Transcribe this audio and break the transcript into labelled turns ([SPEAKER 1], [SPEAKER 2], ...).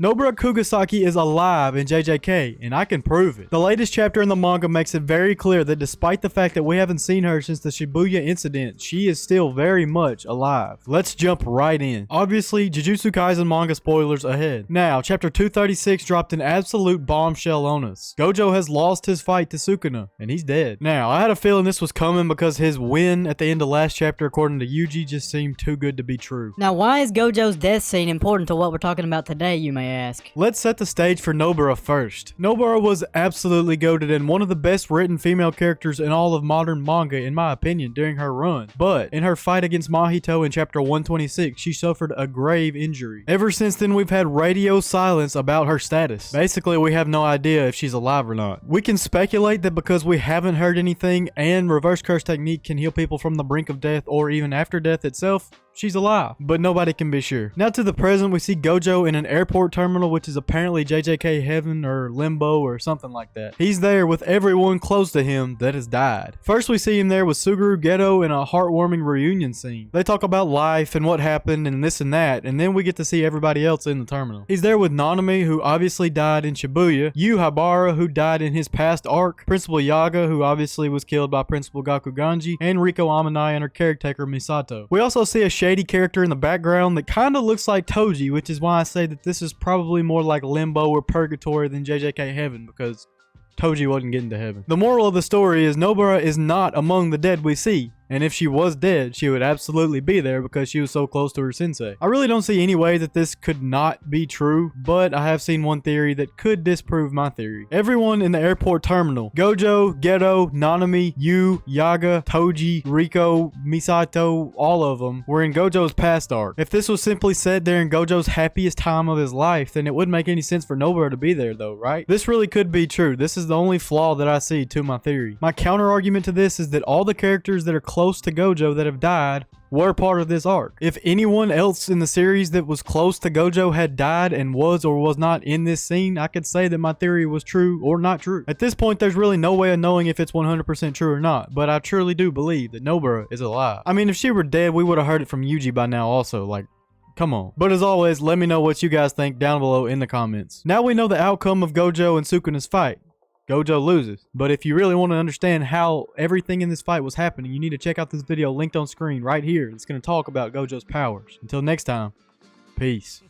[SPEAKER 1] Nobara Kugasaki is alive in JJK, and I can prove it. The latest chapter in the manga makes it very clear that despite the fact that we haven't seen her since the Shibuya incident, she is still very much alive. Let's jump right in. Obviously, Jujutsu Kaisen manga spoilers ahead. Now, chapter 236 dropped an absolute bombshell on us. Gojo has lost his fight to Sukuna, and he's dead. Now, I had a feeling this was coming because his win at the end of last chapter, according to Yuji, just seemed too good to be true.
[SPEAKER 2] Now, why is Gojo's death scene important to what we're talking about today, you may ask?
[SPEAKER 1] Let's set the stage for Nobara first. Nobara was absolutely goated and one of the best written female characters in all of modern manga, in my opinion, during her run. But in her fight against Mahito in chapter 126, she suffered a grave injury. Ever since then, we've had radio silence about her status. Basically, we have no idea if she's alive or not. We can speculate that because we haven't heard anything and reverse curse technique can heal people from the brink of death or even after death itself, she's alive, but nobody can be sure. Now to the present, we see Gojo in an airport terminal, which is apparently JJK heaven or limbo or something like that. He's there with everyone close to him that has died. First, we see him there with Suguru Geto in a heartwarming reunion scene. They talk about life and what happened and this and that, and then we get to see everybody else in the terminal. He's there with Nanami, who obviously died in Shibuya, Yu Habara, who died in his past arc, Principal Yaga, who obviously was killed by Principal Gakuganji, and Riko Amanai and her caretaker Misato. We also see a shady character in the background that kind of looks like Toji, which is why I say that this is probably more like Limbo or Purgatory than JJK Heaven, because Toji wasn't getting to heaven. The moral of the story is Nobara is not among the dead we see. And if she was dead, she would absolutely be there because she was so close to her sensei. I really don't see any way that this could not be true, but I have seen one theory that could disprove my theory. Everyone in the airport terminal, Gojo, Geto, Nanami, Yu, Yaga, Toji, Riko, Misato, all of them, were in Gojo's past arc. If this was simply said during Gojo's happiest time of his life, then it wouldn't make any sense for Nobara to be there though, right? This really could be true. This is the only flaw that I see to my theory. My counter argument to this is that all the characters that are close to Gojo that have died were part of this arc. If anyone else in the series that was close to Gojo had died and was or was not in this scene, I could say that my theory was true or not true. At this point, there's really no way of knowing if it's 100% true or not, but I truly do believe that Nobara is alive. I mean, if she were dead, we would have heard it from Yuji by now also, like, come on. But as always, let me know what you guys think down below in the comments. Now we know the outcome of Gojo and Sukuna's fight. Gojo loses. But if you really want to understand how everything in this fight was happening, you need to check out this video linked on screen right here. It's going to talk about Gojo's powers. Until next time, peace.